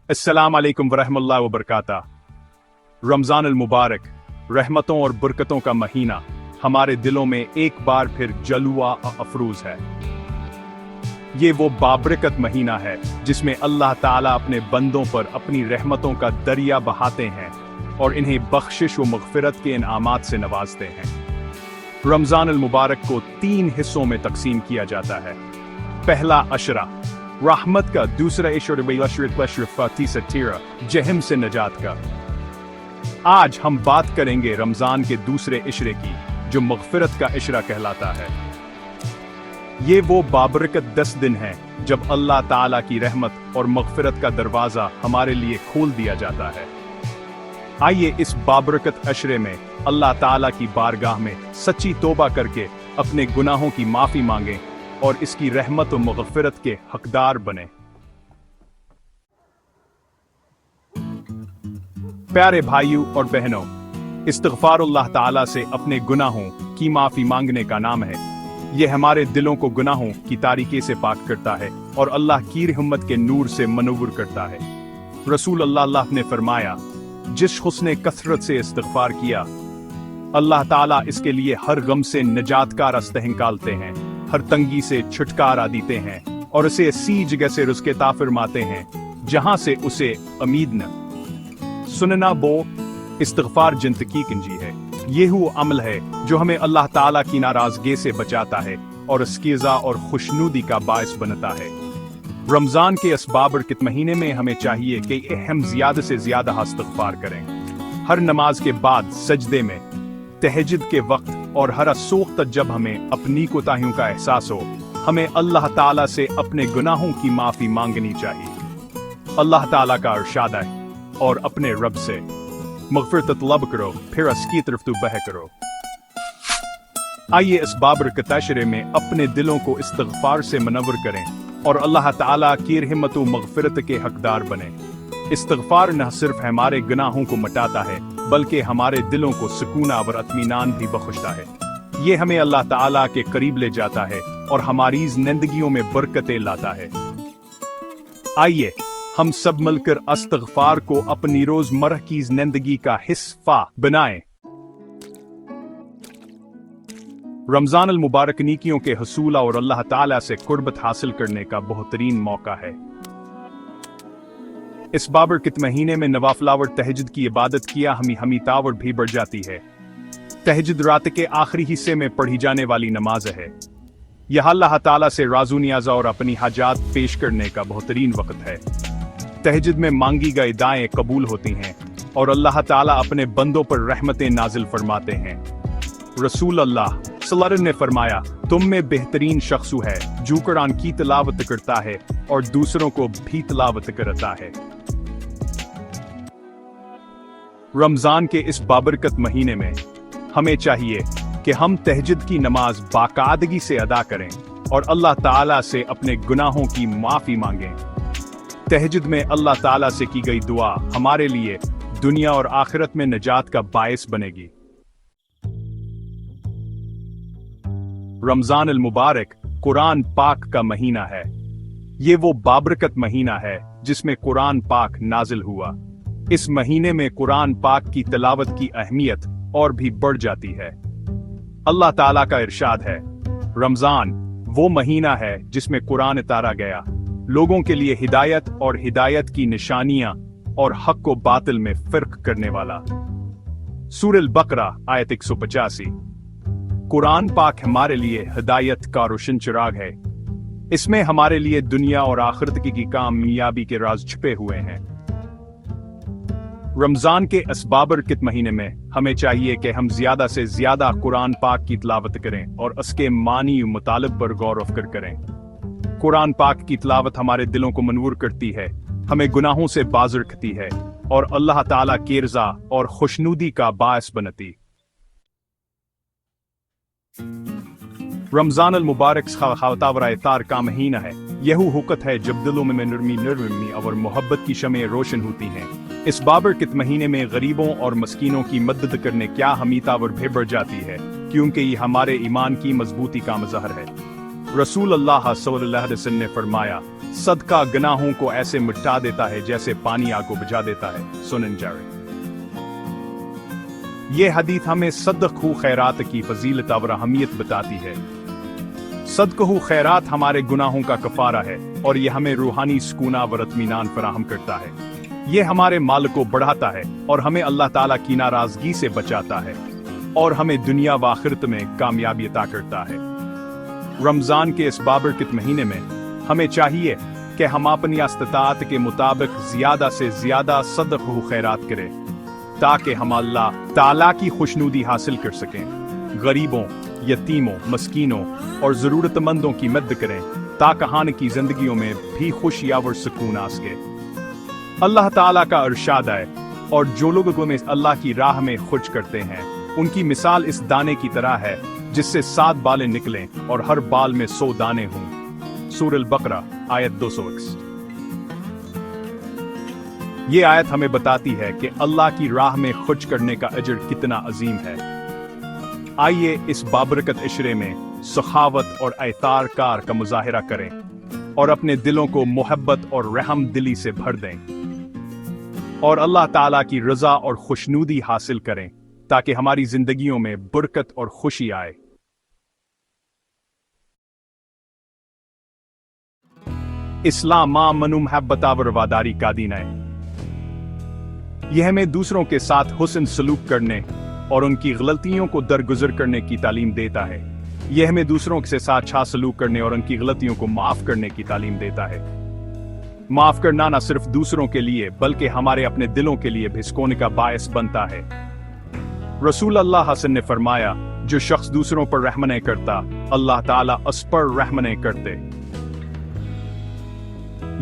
अस्सलाम वालेकुम वरहमतुल्लाहि वबरकातुहू। रमज़ान अल मुबारक, रहमतों और बरकतों का महीना हमारे दिलों में एक बार फिर जलवा अफरूज है। ये वो बाबरकत महीना है जिसमें अल्लाह ताला अपने बंदों पर अपनी रहमतों का दरिया बहाते हैं और इन्हें बख्शिश व मग़फ़िरत के इनामात से नवाजते हैं। रमज़ान अल मुबारक को 3 हिस्सों में तकसीम किया जाता है। पहला अशरा रहमत का, दूसरा इशरा जहम से नजात का। आज हम बात करेंगे रमजान के दूसरे इशरे की, जो मग़फ़िरत का इशरा कहलाता है। ये वो बाबरकत 10 दिन हैं जब अल्लाह ताला की रहमत और मग़फ़िरत का दरवाज़ा हमारे लिए खोल दिया जाता है। आइए इस बाबरकत अशरे में अल्लाह ताला की बारगाह में सच्ची तौबा करके अपने गुनाहों की माफ़ी मांगें और इसकी रहमत और मग़फ़िरत के हकदार बने। प्यारे भाइयों और बहनों, इस्तिग़फ़ारुल्लाह ताला से अपने गुनाहों की माफ़ी मांगने का नाम है। यह हमारे दिलों को गुनाहों की तारीकी से पाक करता है और अल्लाह की रहमत के नूर से मनव्वर करता है। रसूल अल्लाह ने फरमाया, जिस हुस्ने कसरत से इस्तिग़फ़ार किया, अल्लाह ताला इसके लिए हर गम से निजात का रास्ता निकालते हैं, हर तंगी से छुटकारा देते हैं और उसे ऐसी जगह से रुज़्क़ अता फरमाते हैं जहां से उसे उम्मीद न। सुनना बो इस्तिग़फ़ार जिंदगी कंजी है। ये वो अमल है जो हमें अल्लाह ताला की नाराज़गी से बचाता है और अस्कीज़ा और खुशनुदी का बायस बनता है। रमज़ान के इस बाबरकत महीने में हमें चाहिए कि हम ज़्यादा से ज़्यादा इस्तिग़फ़ार करें। हर नमाज के बाद सजदे में, तहज्जुद के वक्त और हर सूक्त जब हमें अपनी कोताहियों का एहसास हो, हमें अल्लाह ताला से अपने गुनाहों की माफ़ी मांगनी चाहिए। अल्लाह ताला का इरशाद है, और अपने रब से मग़फ़िरत तलब करो, फिर उसकी तरफ तौबा करो। आइए इस बाबरकत अशरे में अपने दिलों को इस्तिग़फ़ार से मनव्वर करें और अल्लाह ताला की रहमत व मग़फ़िरत के हकदार बने। इस्तिग़फ़ार न सिर्फ हमारे गुनाहों को मिटाता है बल्कि हमारे दिलों को सुकून और इत्मीनान भी बख्शता है। ये हमें अल्लाह ताला के करीब ले जाता है और हमारी ज़िंदगियों में बरकतें लाता है। आइए हम सब मिलकर इस्तिग़फ़ार को अपनी रोज़मर्रा की ज़िंदगी का हिस्सा बनाएं। रमज़ान अल मुबारक नेकियों के हसूल और अल्लाह ताला से कुर्बत हासिल करने का बेहतरीन मौका है। इस बाबरकत महीने में नवाफिलावर तहज्जुद की इबादत किया हमी तावर भी बढ़ जाती है। तहज्जुद रात के आखिरी हिस्से में पढ़ी जाने वाली नमाज है। यह अल्लाह ताला से राज़ो नियाज़ा और अपनी हाजात पेश करने का बेहतरीन वक्त है। तहज्जुद में मांगी गई दुआएं कबूल होती हैं और अल्लाह ताला अपने बंदों पर रहमतें नाजिल फरमाते हैं। रसूल अल्लाह सल्लल्लाहु अलैहि वसल्लम ने फरमाया, तुम में बेहतरीन शख्स है जो कुरान की तिलावत करता है और दूसरों को भी तिलावत करता है। रमजान के इस बाबरकत महीने में हमें चाहिए कि हम तहज्जुद की नमाज बाकायदगी से अदा करें और अल्लाह ताला से अपने गुनाहों की माफ़ी मांगें। तहज्जुद में अल्लाह ताला से की गई दुआ हमारे लिए दुनिया और आखिरत में निजात का बायस बनेगी। रमजान अल मुबारक कुरान पाक का महीना है। ये वो बाबरकत महीना है जिसमें कुरान पाक नाजिल हुआ। इस महीने में कुरान पाक की तिलावत की अहमियत और भी बढ़ जाती है। अल्लाह ताला का इरशाद है, रमजान वो महीना है जिसमें कुरान उतारा गया, लोगों के लिए हिदायत और हिदायत की निशानियां और हक को बातिल में फर्क करने वाला। सूरह बकरा आयत 185। कुरान पाक हमारे लिए हिदायत का रोशन चिराग है। इसमें हमारे लिए दुनिया और आखिरत की कामयाबी के राज छुपे हुए हैं। रमजान के इस बाबरकत महीने में हमें चाहिए कि हम ज्यादा से ज्यादा कुरान पाक की तिलावत करें और उसके मानी मुतालिब पर गौर व फिक्र करें। कुरान पाक की तिलावत हमारे दिलों को मनव्वर करती है, हमें गुनाहों से बाज रखती है और अल्लाह ताला की रज़ा और खुशनुदी का बायस बनती। रमजान अल मुबारक खातावर का महीना है। यह हुकत है जब दिलों में नरमी और मोहब्बत की शमें रोशन होती हैं। इस बाबरकत महीने में गरीबों और मस्कीनों की मदद करने क्या हमी तावर भी बढ़ जाती है, क्योंकि ये हमारे ईमान की मजबूती का मज़हर है। रसूल अल्लाह सल्लल्लाहु अलैहि वसल्लम ने फरमाया, सदका गुनाहों को ऐसे मिटा देता है जैसे पानी आग को बुझा देता है। सुनन जारी। ये हदीस हमें सदक़ु खैरात की फजीलत और अहमियत बताती है। सदक़ु खैरात हमारे गुनाहों का कफारा है और ये हमें रूहानी सुकून और इत्मीनान फराहम करता है। ये हमारे माल को बढ़ाता है और हमें अल्लाह ताला की नाराजगी से बचाता है और हमें दुनिया व आखिरत में कामयाबी अता करता है। रमजान के इस बाबरकत महीने में हमें चाहिए कि हम अपनी इस्तिताअत के मुताबिक ज्यादा से ज्यादा सदक़ु खैरात करें ताकि हम अल्लाह ताला की खुशनुदी हासिल कर सकें। गरीबों, यतीमों, मस्कीनों और ज़रूरतमंदों की मदद करें ताकि हान की जिंदगियों में भी खुशी और सुकून आ सके। अल्लाह ताला का इरशाद है, और जो लोग में अल्लाह की राह में खर्च करते हैं उनकी मिसाल इस दाने की तरह है जिससे 7 बालें निकलें और हर बाल में 100 दाने हों। सूरह अल-बकरा आयत 261। ये आयत हमें बताती है कि अल्लाह की राह में खर्च करने का अजर कितना अजीम है। आइए इस बाबरकत इशरे में सखावत और ऐतार कार का मुजाहिरा करें और अपने दिलों को मोहब्बत और रहम दिली से भर दें और अल्लाह ताला की रजा और खुशनूदी हासिल करें ताकि हमारी जिंदगियों में बरकत और खुशी आए। इस्लाम मनु मोहब्बत और वफादारी का दीन है। यह हमें दूसरों के साथ हुस्न सलूक करने और उनकी गलतियों को दरगुजर करने की तालीम देता है। यह हमें दूसरों के साथ अच्छा सलूक करने और उनकी गलतियों को माफ करने की तालीम देता है। माफ करना न सिर्फ दूसरों के लिए बल्कि हमारे अपने दिलों के लिए भी सुकून का बायस बनता है। रसूल अल्लाह हसन ने फरमाया, जो शख्स दूसरों पर रहम नहीं करता अल्लाह ताला उस पर रहम नहीं करते।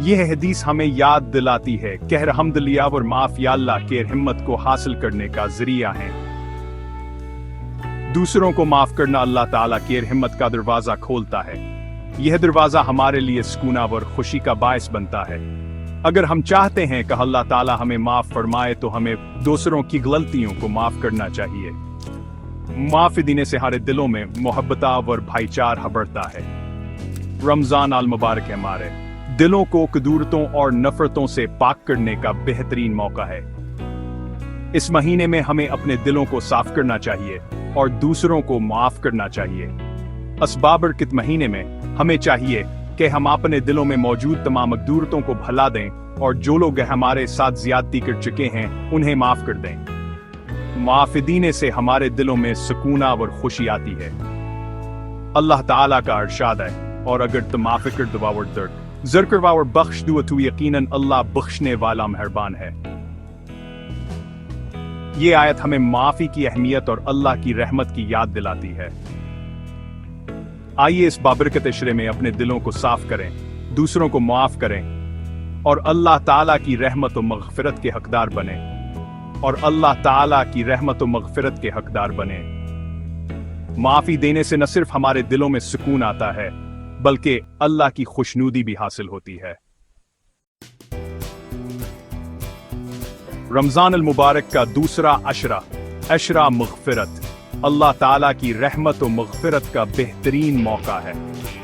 यह हदीस हमें याद दिलाती है कि रहमदिलिया और माफ या अल्लाह के हिम्मत को हासिल करने का जरिया है। दूसरों को माफ करना अल्लाह ताला के हिम्मत का दरवाजा खोलता है। यह दरवाजा हमारे लिए सुकून और खुशी का बायस बनता है। अगर हम चाहते हैं कि अल्लाह ताला हमें माफ फरमाए तो हमें दूसरों की गलतियों को माफ करना चाहिए। माफी देने से हमारे दिलों में मोहब्बत और भाईचारा बढ़ता है। रमजान अल मुबारक है हमारे दिलों को कदूरतों और नफरतों से पाक करने का बेहतरीन मौका है। इस महीने में हमें अपने दिलों को साफ करना चाहिए और दूसरों को माफ करना चाहिए। इस बाबरकत महीने में हमें चाहिए कि हम अपने दिलों में मौजूद तमाम कदूरतों को भुला दें और जो लोग हमारे साथ ज्यादती कर चुके हैं उन्हें माफ कर दें। माफ़ी देने से हमारे दिलों में सुकून और खुशी आती है। अल्लाह ताला का इरशाद है, और अगर तुम माफ़ी कर दुआ और दर्द ज़रकर और बख्श दुआ तो यकीनन अल्लाह बख्शने वाला मेहरबान है। ये आयत हमें माफी की अहमियत और अल्लाह की रहमत की याद दिलाती है। आइए इस बाबरकत इशरे में अपने दिलों को साफ करें, दूसरों को माफ करें और अल्लाह ताला की रहमत और मग़फ़िरत के हकदार बने माफी देने से न सिर्फ हमारे दिलों में सुकून आता है बल्कि अल्लाह की खुशनूदी भी हासिल होती है। रमजान अल मुबारक का दूसरा अशरा मग़फ़िरत, अल्लाह ताला की रहमत और मग़फ़िरत का बेहतरीन मौका है।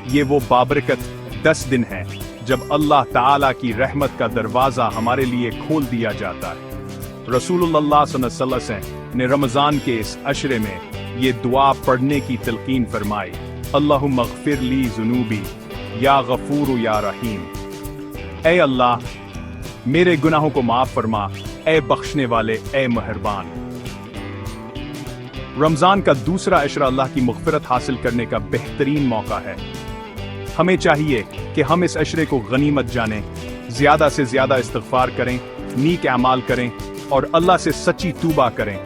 ये वो बाबरकत 10 दिन हैं जब अल्लाह ताला की रहमत का दरवाज़ा हमारे लिए खोल दिया जाता है। रसूलुल्लाह सल्लल्लाहु अलैहि वसल्लम ने रमज़ान के इस अशरे में ये दुआ पढ़ने की तलकीन फरमाई, अल्लाहुम्मा ग़फ़िर ली ज़ुनूबी या गफ़ूर या रहीम। ऐ अल्लाह मेरे गुनाहों को माफ फरमा, ऐ बख्शने वाले, ऐ मेहरबान। रमजान का दूसरा अशरा अल्लाह की मग़फ़िरत हासिल करने का बेहतरीन मौका है। हमें चाहिए कि हम इस अशरे को गनीमत जानें, ज्यादा से ज्यादा इस्तिग़फ़ार करें, नीक अमाल करें और अल्लाह से सच्ची तूबा करें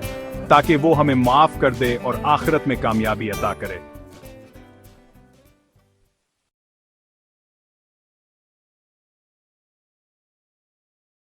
ताकि वो हमें माफ कर दे और आखिरत में कामयाबी अता करे।